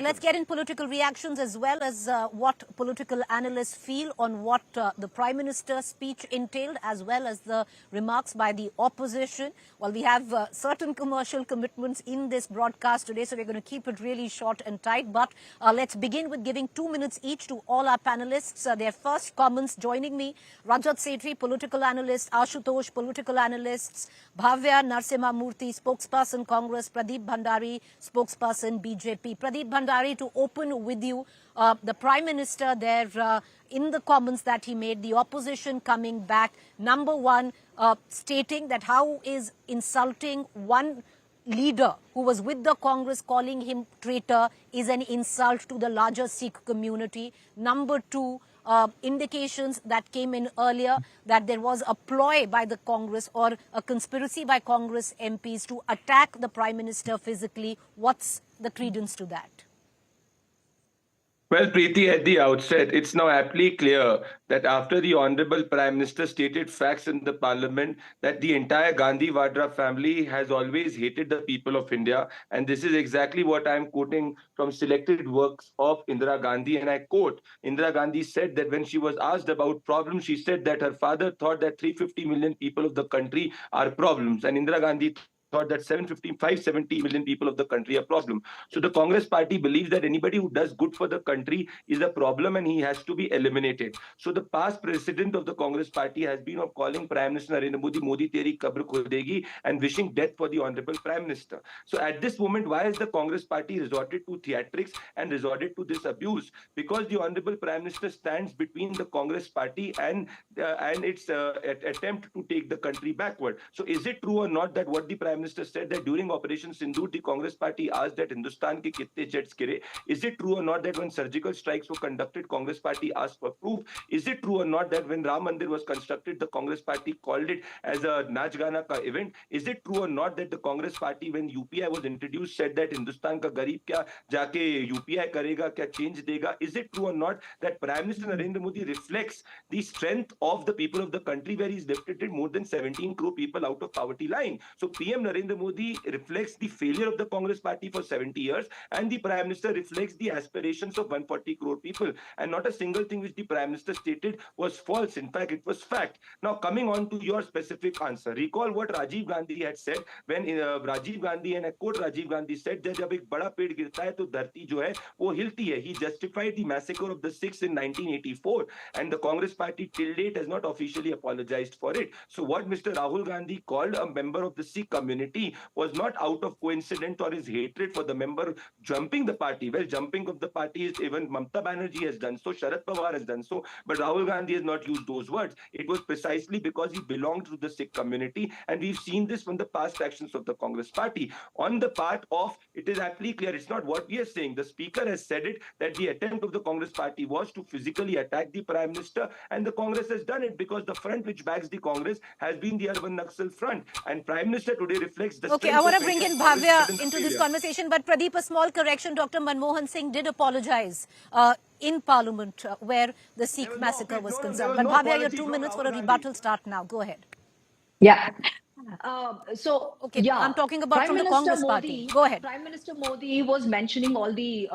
let's get in political reactions as well as what political analysts feel on what the Prime Minister's speech entailed, as well as the remarks by the opposition. Well, we have certain commercial commitments in this broadcast today, so we're going to keep it really short and tight. But let's begin with giving 2 minutes each to all our panelists. Their first comments. Joining me, Rajat Sethi, political analyst; Ashutosh, political analysts; Bhavya Narasimha Moorthy, spokesperson Congress; Pradeep Bhandari, spokesperson BJP. Pradeep Bhandari, to open with you, the Prime Minister there in the comments that he made, the opposition coming back, number one, stating that how is insulting one leader who was with the Congress, calling him traitor, is an insult to the larger Sikh community. Number two, indications that came in earlier that there was a ploy by the Congress or a conspiracy by Congress MPs to attack the Prime Minister physically. What's the credence to that? Well, Preeti, at the outset, it's now aptly clear that after the Honorable Prime Minister stated facts in the Parliament that the entire Gandhi Vadra family has always hated the people of India, and this is exactly what I'm quoting from selected works of Indira Gandhi, and I quote, Indira Gandhi said that when she was asked about problems, she said that her father thought that 350 million people of the country are problems, and Indira Gandhi thought that 570 million people of the country are a problem. So the Congress party believes that anybody who does good for the country is a problem and he has to be eliminated. So the past precedent of the Congress party has been of calling Prime Minister Narendra Modi, Modi teri kabr khudegi, and wishing death for the Honorable Prime Minister. So at this moment, why has the Congress party resorted to theatrics and resorted to this abuse? Because the Honorable Prime Minister stands between the Congress party and its attempt to take the country backward. So is it true or not that what the Prime Minister said that during Operation Sindoor, the Congress party asked that Hindustan ke kitne jets gire? Is it true or not that when surgical strikes were conducted, Congress party asked for proof? Is it true or not that when Ram Mandir was constructed, the Congress party called it as a Nach Gana ka event? Is it true or not that the Congress party, when UPI was introduced, said that Hindustan ka garib kya jaake UPI karega, kya change dega? Is it true or not that Prime Minister Narendra Modi reflects the strength of the people of the country, where he's lifted more than 17 crore people out of poverty line? So PM Narendra Modi reflects the failure of the Congress party for 70 years, and the Prime Minister reflects the aspirations of 140 crore people. And not a single thing which the Prime Minister stated was false. In fact, it was fact. Now, coming on to your specific answer, recall what Rajiv Gandhi had said when Rajiv Gandhi, and I quote Rajiv Gandhi, said that जब एक बड़ा पेड़ गिरता है तो धरती जो है वो हिलती है. He justified the massacre of the Sikhs in 1984, and the Congress party till date has not officially apologized for it. So what Mr. Rahul Gandhi called a member of the Sikh community was not out of coincidence or his hatred for the member jumping the party. Well, jumping of the party is even Mamata Banerjee has done so, Sharad Pawar has done so, but Rahul Gandhi has not used those words. It was precisely because he belonged to the Sikh community, and we've seen this from the past actions of the Congress party. On the part of, it is aptly clear, it's not what we are saying. The Speaker has said it, that the attempt of the Congress party was to physically attack the Prime Minister, and the Congress has done it because the front which backs the Congress has been the urban Naxal front, and Prime Minister today reflects the Okay, I want to bring in Bhavya into this conversation, but Pradeep, a small correction. Dr. Manmohan Singh did apologize in Parliament where the Sikh massacre was concerned. But Bhavya, your 2 minutes for a rebuttal start now. Go ahead. Yeah. Okay, yeah, I'm talking about from the Congress party. Go ahead. Prime Minister Modi was mentioning all the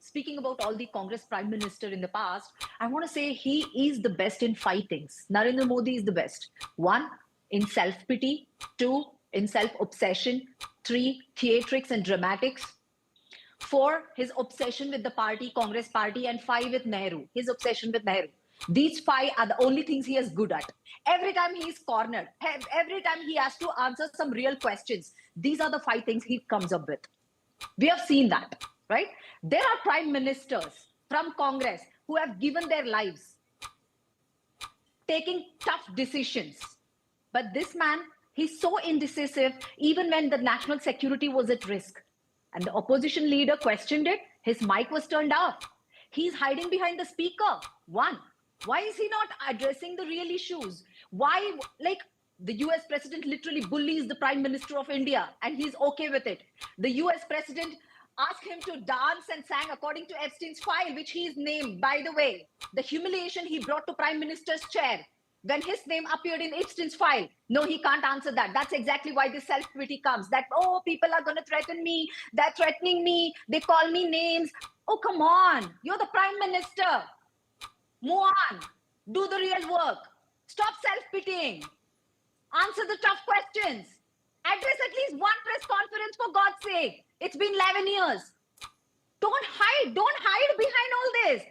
speaking about all the Congress Prime Minister in the past. I want to say he is the best in 5 things. Narendra Modi is the best. 1, in self-pity. 2, in self-obsession. 3, theatrics and dramatics. 4, his obsession with the party, Congress party. And 5, with Nehru, his obsession with Nehru. These 5 are the only things he is good at. Every time he is cornered, every time he has to answer some real questions, these are the 5 things he comes up with. We have seen that, right? There are prime ministers from Congress who have given their lives taking tough decisions. But this man, he's so indecisive, even when the national security was at risk. And the opposition leader questioned it, his mic was turned off. He's hiding behind the speaker. 1. Why is he not addressing the real issues? Why, like, the US president literally bullies the Prime Minister of India and he's okay with it. The US president asked him to dance and sang according to Epstein's file, which he's named, by the way. The humiliation he brought to Prime Minister's chair. when his name appeared in Epstein's file? No, he can't answer that. That's exactly why this self-pity comes. That, oh, people are going to threaten me. They're threatening me. They call me names. Oh, come on. You're the Prime Minister. Move on. Do the real work. Stop self-pitying. Answer the tough questions. Address at least one press conference, for God's sake. It's been 11 years. Don't hide. Don't hide behind all this.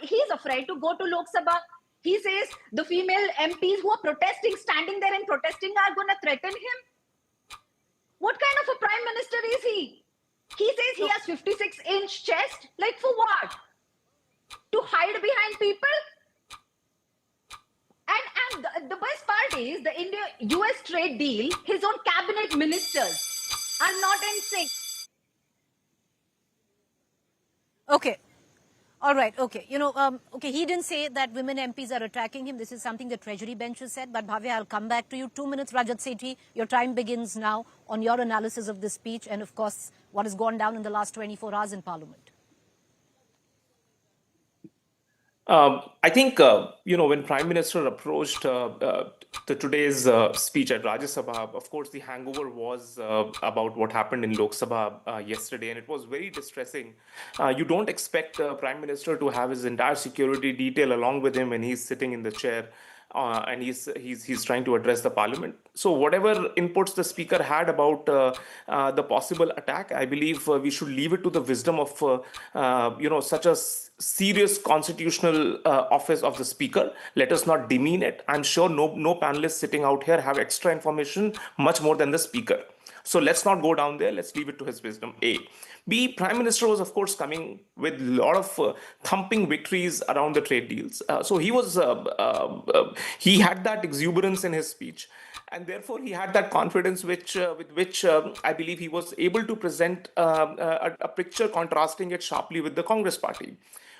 He's afraid to go to Lok Sabha. He says the female MPs who are protesting, standing there and protesting, are going to threaten him. What kind of a prime minister is he? He says he has 56-inch chest. Like, for what? To hide behind people? And the best part is the India-US trade deal, his own cabinet ministers are not in sync. Okay. All right. Okay. Okay. He didn't say that women MPs are attacking him. This is something the Treasury bench has said. But Bhavya, I'll come back to you. 2 minutes, Rajat Sethi. Your time begins now on your analysis of this speech and, of course, what has gone down in the last 24 hours in Parliament. I think, when Prime Minister approached today's speech at Rajya Sabha, of course, the hangover was about what happened in Lok Sabha yesterday, and it was very distressing. You don't expect Prime Minister to have his entire security detail along with him when he's sitting in the chair. And he's trying to address the parliament. So whatever inputs the speaker had about the possible attack, I believe we should leave it to the wisdom of such a serious constitutional office of the speaker. Let us not demean it. I'm sure no panelists sitting out here have extra information much more than the speaker. So let's not go down there. Let's leave it to his wisdom. A. B. Prime Minister was, of course, coming with a lot of thumping victories around the trade deals. So he had that exuberance in his speech. And therefore, he had that confidence with which I believe he was able to present a picture contrasting it sharply with the Congress party.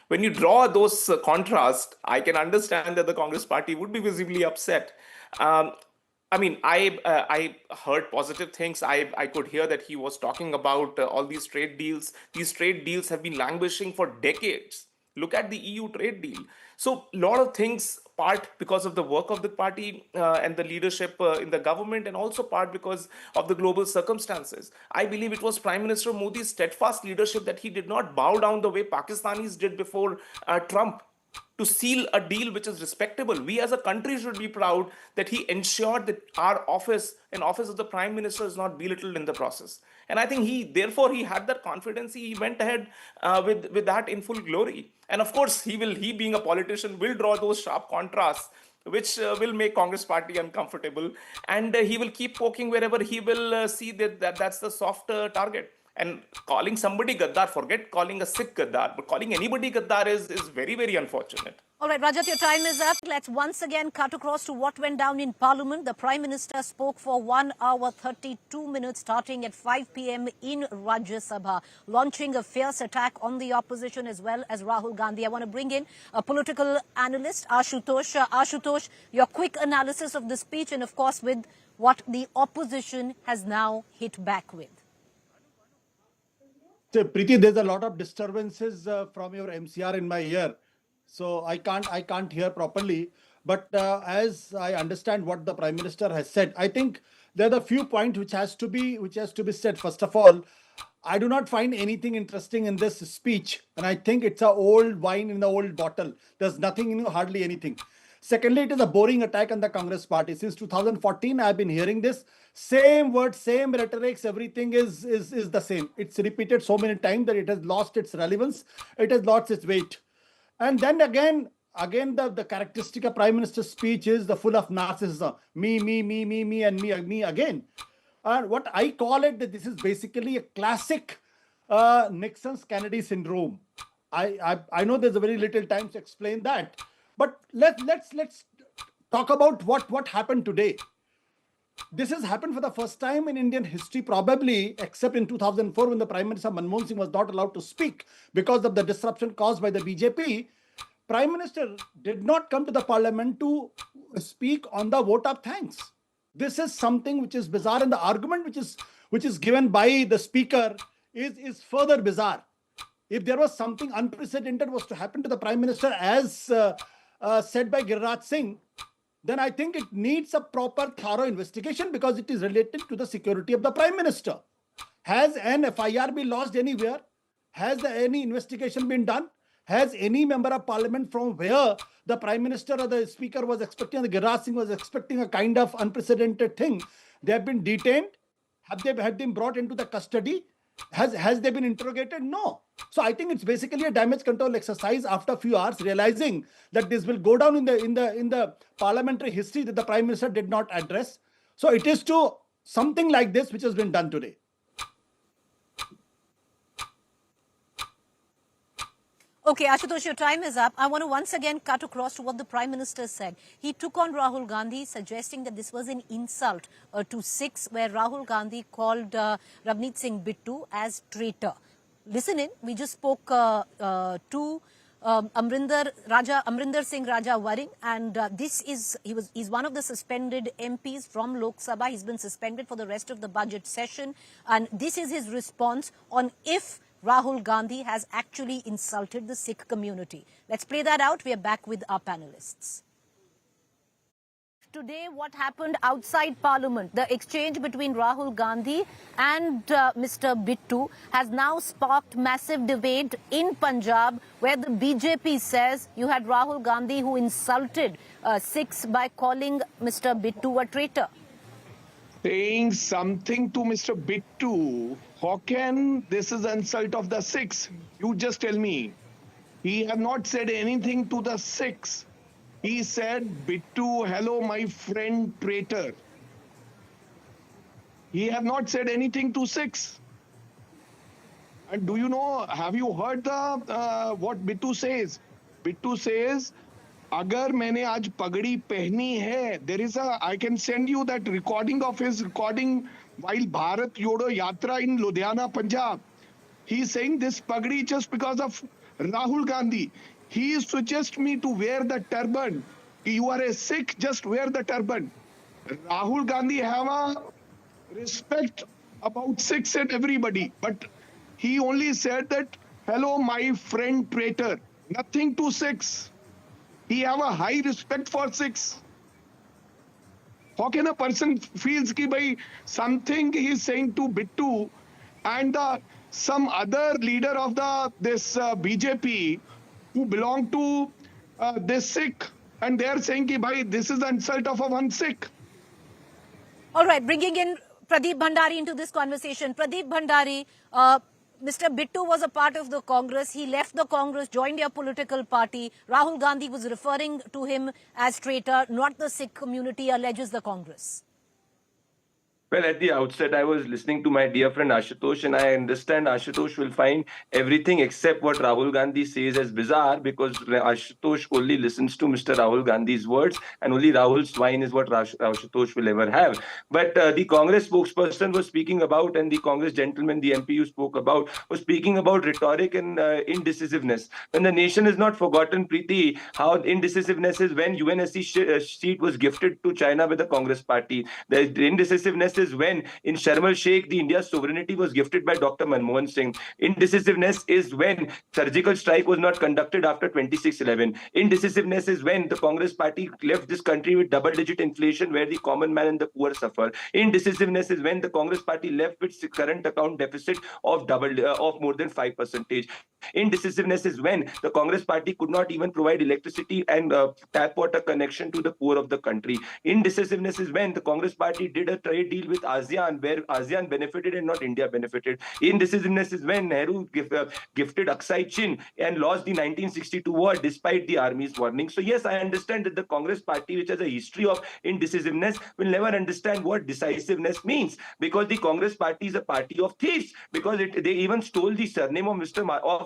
When you draw those contrasts, I can understand that the Congress party would be visibly upset. I heard positive things. I could hear that he was talking about all these trade deals. These trade deals have been languishing for decades. Look at the EU trade deal. So a lot of things, part because of the work of the party and the leadership in the government, and also part because of the global circumstances. I believe it was Prime Minister Modi's steadfast leadership that he did not bow down the way Pakistanis did before Trump, to seal a deal which is respectable. We as a country should be proud that he ensured that our office and office of the Prime Minister is not belittled in the process. And I think he had that confidence. He went ahead with that in full glory. And of course, he being a politician, will draw those sharp contrasts which will make Congress party uncomfortable. And he will keep poking wherever he will see that's the soft target. And calling somebody Gaddar, forget calling a Sikh Gaddar, but calling anybody Gaddar is very, very unfortunate. All right, Rajat, your time is up. Let's once again cut across to what went down in Parliament. The Prime Minister spoke for 1 hour, 32 minutes, starting at 5 p.m. in Rajya Sabha, launching a fierce attack on the opposition as well as Rahul Gandhi. I want to bring in a political analyst, Ashutosh. Ashutosh, your quick analysis of the speech and, of course, with what the opposition has now hit back with. So, Preeti, there's a lot of disturbances from your MCR in my ear, so I can't hear properly. But as I understand what the Prime Minister has said, I think there are a few points which has to be said. First of all, I do not find anything interesting in this speech, and I think it's an old wine in the old bottle. There's nothing in it, hardly anything. Secondly, it is a boring attack on the Congress party. Since 2014, I've been hearing this. Same words, same rhetorics, everything is the same. It's repeated so many times that it has lost its relevance. It has lost its weight. And then again, the characteristic of Prime Minister's speech is the full of narcissism. Me, and me again. And what I call it, that this is basically a classic Nixon's Kennedy syndrome. I know there's a very little time to explain that. But let's talk about what happened today. This has happened for the first time in Indian history, probably, except in 2004 when the Prime Minister Manmohan Singh was not allowed to speak because of the disruption caused by the BJP. Prime Minister did not come to the Parliament to speak on the vote of thanks. This is something which is bizarre, and the argument which is given by the Speaker is further bizarre. If there was something unprecedented was to happen to the Prime Minister, as said by Rajat Singh, then I think it needs a proper thorough investigation because it is related to the security of the Prime Minister. Has an FIR been lodged anywhere? Has any investigation been done? Has any member of parliament from where the Prime Minister or the Speaker was expecting, the Giraj Singh was expecting a kind of unprecedented thing? They have been detained? Have they been brought into the custody? Has they been interrogated? No. So I think it's basically a damage control exercise after a few hours, realizing that this will go down in the parliamentary history that the Prime Minister did not address. So it is to something like this which has been done today. Okay, Ashutosh, your time is up. I want to once again cut across to what the Prime Minister said. He took on Rahul Gandhi, suggesting that this was an insult to Sikhs, where Rahul Gandhi called Ravneet Singh Bittu as traitor. Listen in, we just spoke to Amrinder Singh Raja Waring, and he's one of the suspended MPs from Lok Sabha. He's been suspended for the rest of the budget session, and this is his response on if Rahul Gandhi has actually insulted the Sikh community. Let's play that out. We are back with our panelists. Today, what happened outside Parliament, the exchange between Rahul Gandhi and Mr. Bittu has now sparked massive debate in Punjab, where the BJP says you had Rahul Gandhi who insulted Sikhs by calling Mr. Bittu a traitor. Saying something to Mr. Bittu, how can this is insult of the Sikhs? You just tell me. He have not said anything to the Sikhs. He said, Bittu, hello, my friend, traitor. He have not said anything to Sikhs. And do you know, have you heard the what Bittu says? Bittu says, अगर मैंने आज पगड़ी पहनी है, there is I can send you that recording of his recording while Bharat Jodo Yatra in Ludhiana, Punjab. He is saying this pagdi just because of Rahul Gandhi. He suggests me to wear the turban. You are a Sikh, just wear the turban. Rahul Gandhi have a respect about Sikhs and everybody, but he only said that, hello, my friend traitor. Nothing to Sikhs. He have a high respect for Sikhs. How can a person feels ki bhai something he is saying to Bittu and some other leader of this BJP who belong to this Sikh, and they are saying ki bhai this is the insult of a one Sikh. All right, bringing in Pradeep Bhandari into this conversation. Pradeep Bhandari, Mr. Bittu was a part of the Congress. He left the Congress, joined your political party. Rahul Gandhi was referring to him as traitor, not the Sikh community, alleges the Congress. Well, at the outset, I was listening to my dear friend Ashutosh, and I understand Ashutosh will find everything except what Rahul Gandhi says as bizarre, because Ashutosh only listens to Mr. Rahul Gandhi's words, and only Rahul's swine is what Ashutosh will ever have. But the Congress spokesperson was speaking about, and the Congress gentleman, the MP you spoke about, was speaking about rhetoric and indecisiveness. When the nation is not forgotten, Preeti, how indecisiveness is when UNSC seat was gifted to China with the Congress party. The indecisiveness is when in Sharm el-Sheikh, the India's sovereignty was gifted by Dr. Manmohan Singh. Indecisiveness is when surgical strike was not conducted after 26/11. Indecisiveness is when the Congress party left this country with double-digit inflation where the common man and the poor suffer. Indecisiveness is when the Congress party left with current account deficit of more than 5%. Indecisiveness is when the Congress party could not even provide electricity and tap water connection to the poor of the country. Indecisiveness is when the Congress party did a trade deal with ASEAN, where ASEAN benefited and not India benefited. Indecisiveness is when Nehru gifted Aksai Chin and lost the 1962 war despite the army's warning. So yes, I understand that the Congress party, which has a history of indecisiveness, will never understand what decisiveness means, because the Congress party is a party of thieves, because they even stole the surname of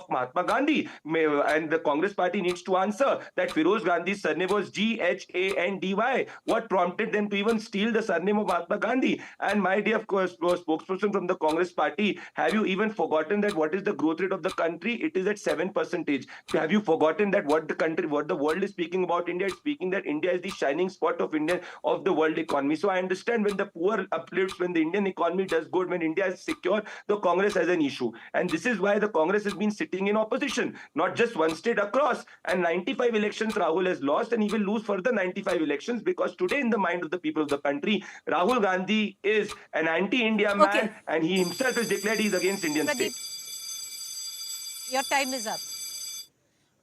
Mahatma Gandhi, and the Congress party needs to answer that Firoz Gandhi's surname was Ghandy. What prompted them to even steal the surname of Mahatma Gandhi? And my dear, of course, spokesperson from the Congress party, have you even forgotten that what is the growth rate of the country? It is at 7%. Have you forgotten that what the world is speaking about India? It's speaking that India is the shining spot of the world economy. So I understand when the poor uplifts, when the Indian economy does good, when India is secure, the Congress has an issue. And this is why the Congress has been sitting in opposition, not just one state across. And 95 elections Rahul has lost, and he will lose further 95 elections, because today in the mind of the people of the country, Rahul Gandhi is an anti-India man, Okay. and he himself has declared he's against Indian Pradeep, state. your time is up.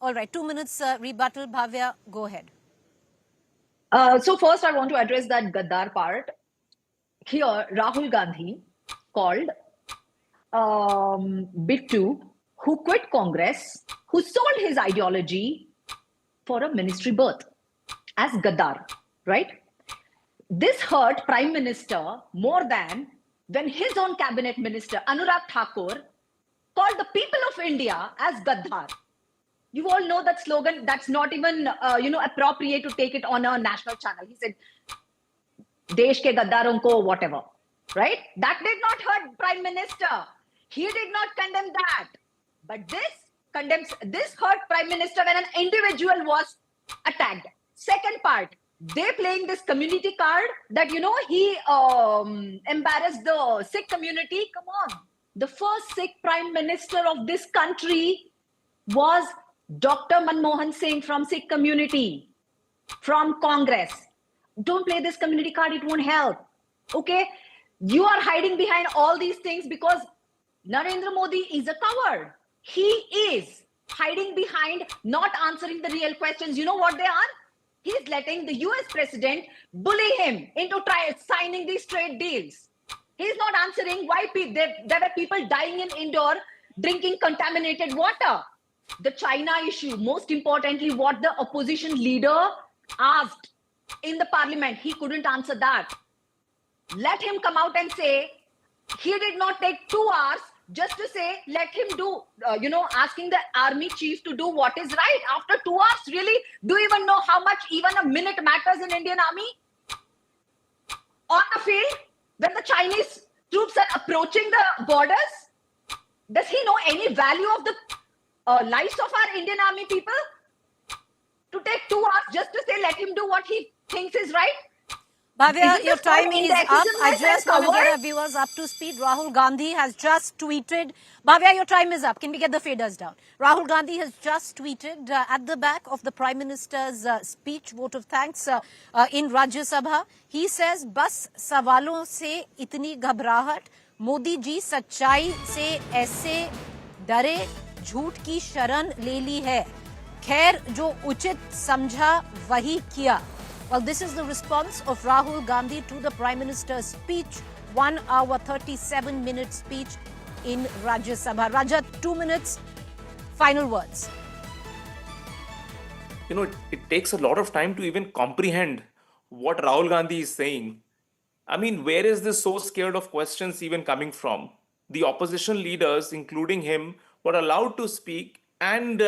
All right, 2 minutes rebuttal. Bhavya, go ahead. So first, I want to address that Gaddar part. Here, Rahul Gandhi called Bittu, who quit Congress, who sold his ideology for a ministry berth, as Gaddar, right? This hurt Prime Minister more than when his own cabinet minister, Anurag Thakur, called the people of India as Gaddar. You all know that slogan. That's not even appropriate to take it on a national channel. He said, "Desh ke gaddaron ko," whatever, right? That did not hurt Prime Minister. He did not condemn that. But this hurt Prime Minister when an individual was attacked. Second part, they playing this community card that he embarrassed the Sikh community. Come on, the first Sikh Prime Minister of this country was Dr. Manmohan Singh from Sikh community, from Congress. Don't play this community card, it won't help. Okay? You are hiding behind all these things because Narendra Modi is a coward. He is hiding behind not answering the real questions. You know what they are? He's letting the US president bully him into signing these trade deals. He's not answering why there were people dying in Indore drinking contaminated water. The China issue, most importantly, what the opposition leader asked in the parliament, he couldn't answer that. Let him come out and say, he did not take 2 hours just to say, let him do, asking the army chief to do what is right. After 2 hours, really? Do you even know how much even a minute matters in Indian army? On the field, when the Chinese troops are approaching the borders, does he know any value of the lives of our Indian army people? To take 2 hours just to say, let him do what he thinks is right? Bhavya, your time is up. I indecisiveness just and want to get coward? our viewers up to speed. Rahul Gandhi has just tweeted. Bhavya, your time is up. Can we get the faders down? Rahul Gandhi has just tweeted at the back of the Prime Minister's speech, vote of thanks in Rajya Sabha. He says, "Bas sawalon se itni घबराहट, मोदी जी सच्चाई से ऐसे डरे, झूठ की शरण ले ली है, खैर जो उचित समझा वही किया." Well, this is the response of Rahul Gandhi to the Prime Minister's speech, 1 hour 37 minute speech in Rajya Sabha. Rajat, 2 minutes, final words. It takes a lot of time to even comprehend what Rahul Gandhi is saying. I mean, where is this so scared of questions even coming from? The opposition leaders, including him, were allowed to speak and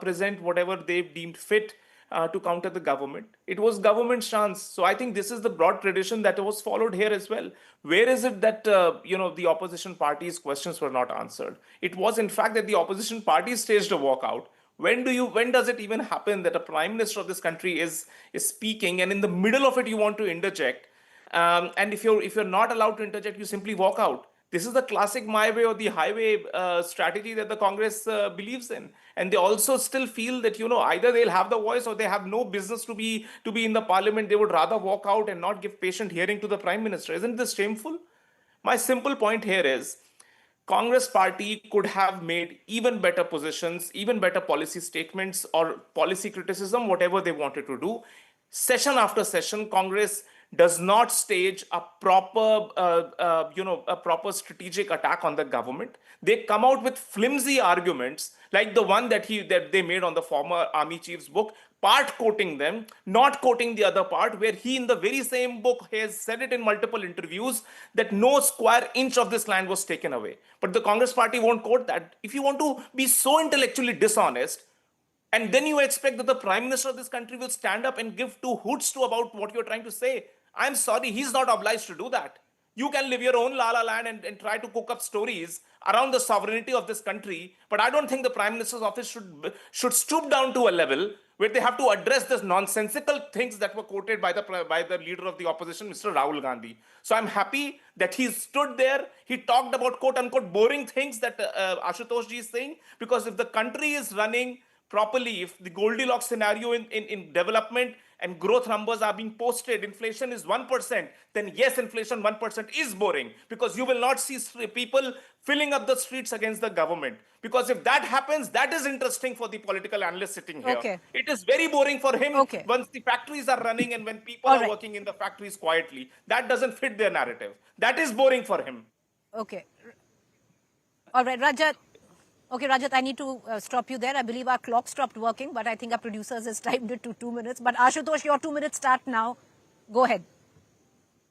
present whatever they deemed fit to counter the government. It was government's chance. So I think this is the broad tradition that was followed here as well. Where is it that the opposition parties' questions were not answered? It was in fact that the opposition parties staged a walkout. When does it even happen that a prime minister of this country is speaking and in the middle of it you want to interject? And if you're not allowed to interject, you simply walk out. This is the classic my way or the highway strategy that the Congress believes in, and they also still feel that either they'll have the voice or they have no business to be in the parliament. They would rather walk out and not give patient hearing to the prime minister. Isn't this shameful? My simple point here is, Congress party could have made even better positions, even better policy statements or policy criticism, whatever they wanted to do. Session after session, Congress does not stage a proper, a proper strategic attack on the government. They come out with flimsy arguments like the one that they made on the former army chief's book, part quoting them, not quoting the other part, where he in the very same book has said it in multiple interviews that no square inch of this land was taken away. But the Congress party won't quote that. If you want to be so intellectually dishonest, and then you expect that the Prime Minister of this country will stand up and give two hoots to about what you're trying to say, I'm sorry, he's not obliged to do that. You can live your own la la land and try to cook up stories around the sovereignty of this country. But I don't think the Prime Minister's office should stoop down to a level where they have to address this nonsensical things that were quoted by the leader of the opposition, Mr. Rahul Gandhi. So I'm happy that he stood there. He talked about quote unquote boring things that Ashutosh ji is saying, because if the country is running properly, if the Goldilocks scenario in development and growth numbers are being posted, inflation is 1%, then yes, inflation 1% is boring, because you will not see people filling up the streets against the government. Because if that happens, that is interesting for the political analyst sitting here. Okay. It is very boring for him Okay. once the factories are running and when people All are right. working in the factories quietly. That doesn't fit their narrative. That is boring for him. Okay. All right, Rajat. Okay, Rajat, I need to stop you there. I believe our clock stopped working, but I think our producers has timed it to 2 minutes. But Ashutosh, your 2 minutes start now. Go ahead.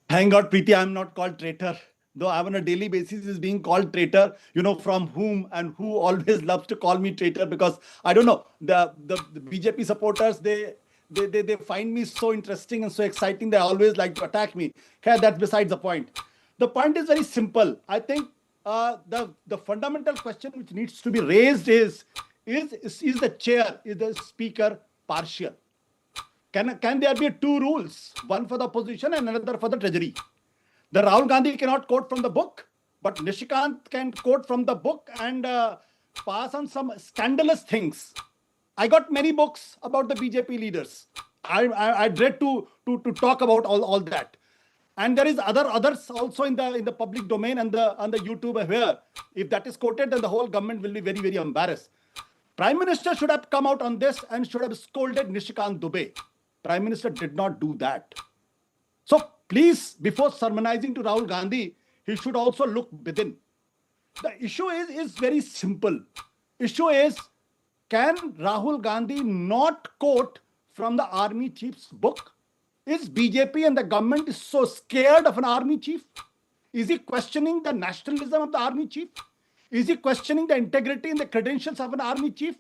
Thank God, Preeti, I'm not called traitor. Though I'm on a daily basis is being called traitor, from whom and who always loves to call me traitor, because I don't know, the BJP supporters, they find me so interesting and so exciting. They always like to attack me. Okay, that's besides the point. The point is very simple. I think the fundamental question which needs to be raised is the chair, is the speaker partial? Can there be two rules, one for the opposition and another for the treasury? The Rahul Gandhi cannot quote from the book, but Nishikant can quote from the book and pass on some scandalous things. I got many books about the BJP leaders. I dread to talk about all that. And there is others also in the public domain and on the YouTube here. If that is quoted, then the whole government will be very, very embarrassed. Prime Minister should have come out on this and should have scolded Nishikant Dubey. Prime Minister did not do that. So please, before sermonizing to Rahul Gandhi, he should also look within. The issue is very simple. Issue is, can Rahul Gandhi not quote from the army chief's book? Is BJP and the government so scared of an army chief? Is he questioning the nationalism of the army chief? Is he questioning the integrity and the credentials of an army chief?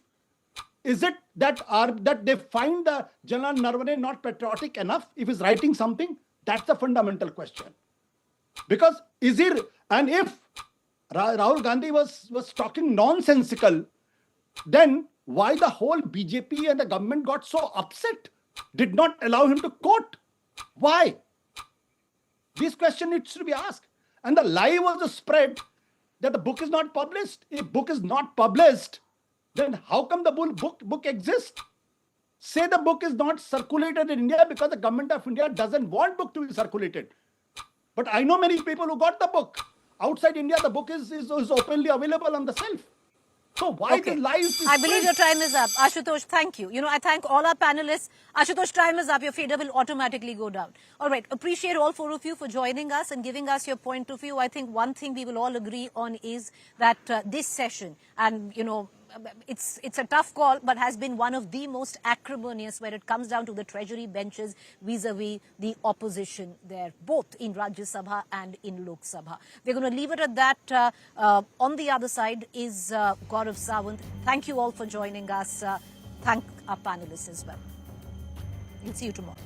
Is it that they find the General Narvane not patriotic enough if he's writing something? That's the fundamental question. Because if Rahul Gandhi was talking nonsensical, then why the whole BJP and the government got so upset, did not allow him to quote? Why? This question needs to be asked. And the lie was spread that the book is not published. If book is not published, then how come the book exists? Say the book is not circulated in India because the government of India doesn't want book to be circulated. But I know many people who got the book. Outside India, the book is openly available on the shelf. So why the lies? I believe your time is up. Ashutosh, thank you. I thank all our panelists. Ashutosh, time is up. Your fader will automatically go down. All right. Appreciate all four of you for joining us and giving us your point of view. I think one thing we will all agree on is that this session, and, it's a tough call, but has been one of the most acrimonious when it comes down to the treasury benches vis-a-vis the opposition there, both in Rajya Sabha and in Lok Sabha. We're going to leave it at that. On the other side is Gaurav Sawant. Thank you all for joining us. Thank our panelists as well. We'll see you tomorrow.